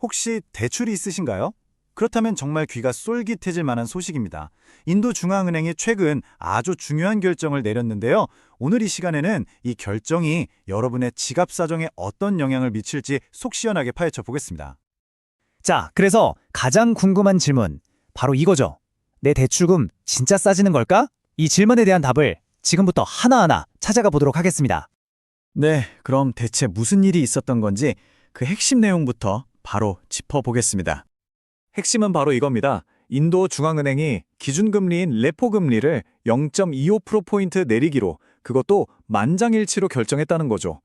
혹시 대출이 있으신가요? 그렇다면 정말 귀가 쏠깃해질 만한 소식입니다. 인도 중앙은행이 최근 아주 중요한 결정을 내렸는데요. 오늘 이 시간에는 이 결정이 여러분의 지갑 사정에 어떤 영향을 미칠지 속 시원하게 파헤쳐 보겠습니다. 자, 그래서 가장 궁금한 질문, 바로 이거죠. 내 대출금 진짜 싸지는 걸까? 이 질문에 대한 답을 지금부터 하나하나 찾아가 보도록 하겠습니다. 네, 그럼 대체 무슨 일이 있었던 건지 그 핵심 내용부터 바로 짚어보겠습니다. 핵심은 바로 이겁니다. 인도 중앙은행이 기준금리인 레포금리를 0.25%포인트 내리기로, 그것도 만장일치로 결정했다는 거죠.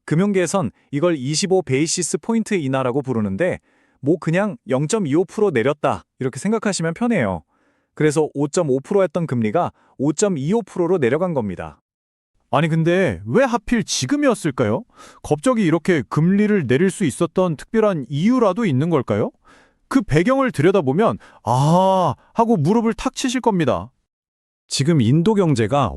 금융계에선 이걸 25 베이시스 포인트 인하라고 부르는데 뭐 그냥 0.25% 내렸다 이렇게 생각하시면 편해요. 그래서 5.5%였던 금리가 5.25%로 내려간 겁니다. 아니 근데 왜 하필 지금이었을까요? 갑자기 이렇게 금리를 내릴 수 있었던 특별한 이유라도 있는 걸까요? 그 배경을 들여다보면 아 하고 무릎을 탁 치실 겁니다. 지금 인도 경제가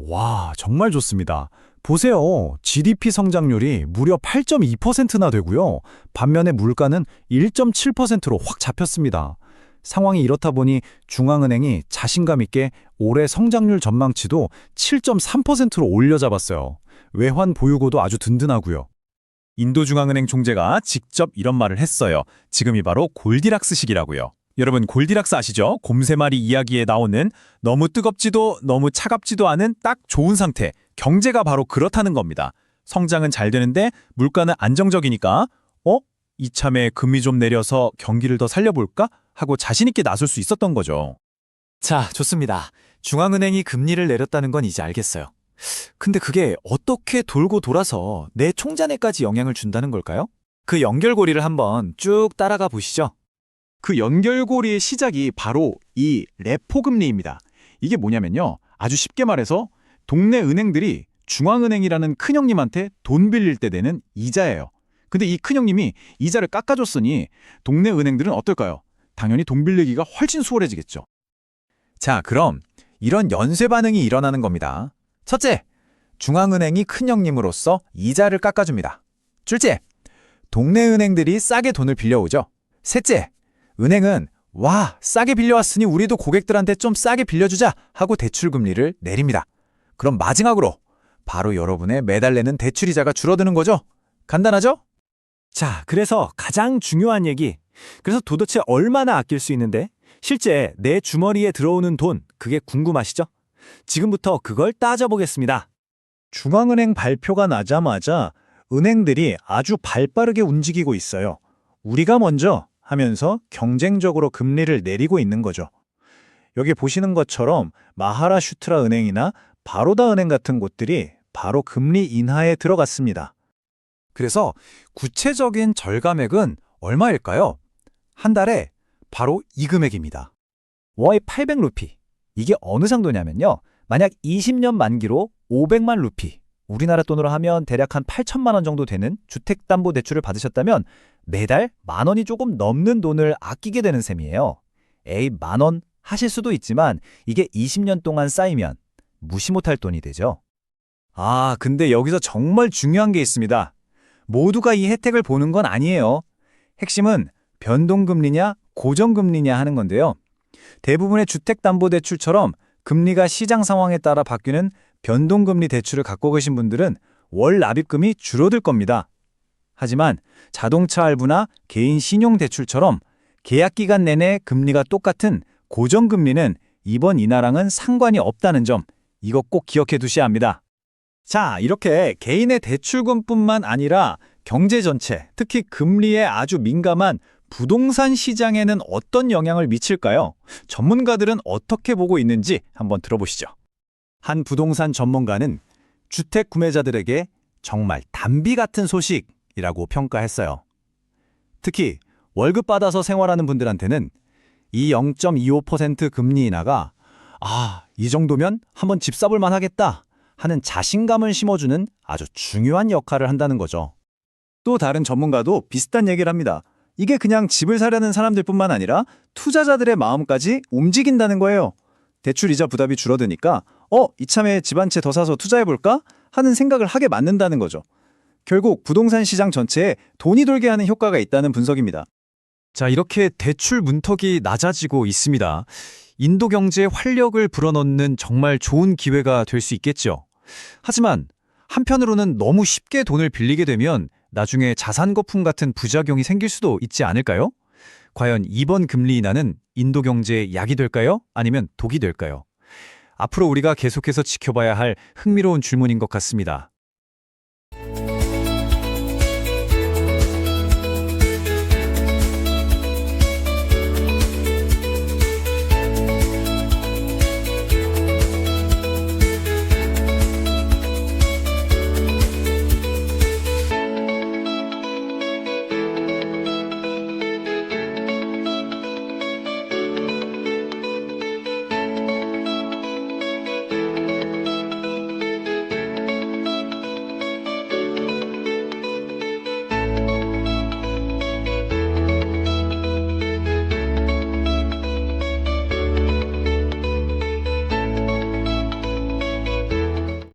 정말 좋습니다. 보세요. GDP 성장률이 무려 8.2%나 되고요. 반면에 물가는 1.7%로 확 잡혔습니다. 상황이 이렇다 보니 중앙은행이 자신감 있게 올해 성장률 전망치도 7.3%로 올려잡았어요. 외환 보유고도 아주 든든하고요. 인도중앙은행 총재가 직접 이런 말을 했어요. 지금이 바로 골디락스 시기라고요. 여러분 골디락스 아시죠? 곰새마리 이야기에 나오는 너무 뜨겁지도 너무 차갑지도 않은 딱 좋은 상태. 경제가 바로 그렇다는 겁니다. 성장은 잘 되는데 물가는 안정적이니까 이참에 금리 좀 내려서 경기를 더 살려볼까? 하고 자신 있게 나설 수 있었던 거죠. 자, 좋습니다. 중앙은행이 금리를 내렸다는 건 이제 알겠어요. 근데 그게 어떻게 돌고 돌아서 내 총잔에까지 영향을 준다는 걸까요? 그 연결고리를 한번 쭉 따라가 보시죠. 그 연결고리의 시작이 바로 이 레포금리입니다. 이게 뭐냐면요. 아주 쉽게 말해서 동네 은행들이 중앙은행이라는 큰형님한테 돈 빌릴 때 내는 이자예요. 근데 이 큰형님이 이자를 깎아줬으니 동네 은행들은 어떨까요? 당연히 돈 빌리기가 훨씬 수월해지겠죠. 자, 그럼 이런 연쇄 반응이 일어나는 겁니다. 첫째, 중앙은행이 큰형님으로서 이자를 깎아줍니다. 둘째, 동네 은행들이 싸게 돈을 빌려오죠. 셋째, 은행은 싸게 빌려왔으니 우리도 고객들한테 좀 싸게 빌려주자 하고 대출금리를 내립니다. 그럼 마지막으로 바로 여러분의 매달 내는 대출이자가 줄어드는 거죠. 간단하죠? 자, 그래서 가장 중요한 얘기. 그래서 도대체 얼마나 아낄 수 있는데 실제 내 주머니에 들어오는 돈, 그게 궁금하시죠? 지금부터 그걸 따져보겠습니다. 중앙은행 발표가 나자마자 은행들이 아주 발빠르게 움직이고 있어요. 우리가 먼저 하면서 경쟁적으로 금리를 내리고 있는 거죠. 여기 보시는 것처럼 마하라슈트라 은행이나 바로다 은행 같은 곳들이 바로 금리 인하에 들어갔습니다. 그래서 구체적인 절감액은 얼마일까요? 한 달에 바로 이 금액입니다. 월 800루피. 이게 어느 정도냐면요. 만약 20년 만기로 500만 루피, 우리나라 돈으로 하면 대략 한 8천만 원 정도 되는 주택담보대출을 받으셨다면 매달 10,000원이 조금 넘는 돈을 아끼게 되는 셈이에요. 에이, 10,000원 하실 수도 있지만 이게 20년 동안 쌓이면 무시 못할 돈이 되죠. 근데 여기서 정말 중요한 게 있습니다. 모두가 이 혜택을 보는 건 아니에요. 핵심은 변동금리냐 고정금리냐 하는 건데요. 대부분의 주택담보대출처럼 금리가 시장 상황에 따라 바뀌는 변동금리 대출을 갖고 계신 분들은 월 납입금이 줄어들 겁니다. 하지만 자동차 할부나 개인 신용대출처럼 계약기간 내내 금리가 똑같은 고정금리는 이번 인하랑은 상관이 없다는 점, 이거 꼭 기억해 두셔야 합니다. 자, 이렇게 개인의 대출금뿐만 아니라 경제 전체, 특히 금리에 아주 민감한 부동산 시장에는 어떤 영향을 미칠까요? 전문가들은 어떻게 보고 있는지 한번 들어보시죠. 한 부동산 전문가는 주택 구매자들에게 정말 단비 같은 소식이라고 평가했어요. 특히 월급 받아서 생활하는 분들한테는 이 0.25% 금리 인하가 이 정도면 한번 집 사볼 만하겠다 하는 자신감을 심어주는 아주 중요한 역할을 한다는 거죠. 또 다른 전문가도 비슷한 얘기를 합니다. 이게 그냥 집을 사려는 사람들뿐만 아니라 투자자들의 마음까지 움직인다는 거예요. 대출 이자 부담이 줄어드니까 이참에 집 한 채 더 사서 투자해볼까? 하는 생각을 하게 만든다는 거죠. 결국 부동산 시장 전체에 돈이 돌게 하는 효과가 있다는 분석입니다. 자, 이렇게 대출 문턱이 낮아지고 있습니다. 인도 경제에 활력을 불어넣는 정말 좋은 기회가 될 수 있겠죠. 하지만 한편으로는 너무 쉽게 돈을 빌리게 되면 나중에 자산 거품 같은 부작용이 생길 수도 있지 않을까요? 과연 이번 금리 인하는 인도 경제에 약이 될까요? 아니면 독이 될까요? 앞으로 우리가 계속해서 지켜봐야 할 흥미로운 질문인 것 같습니다.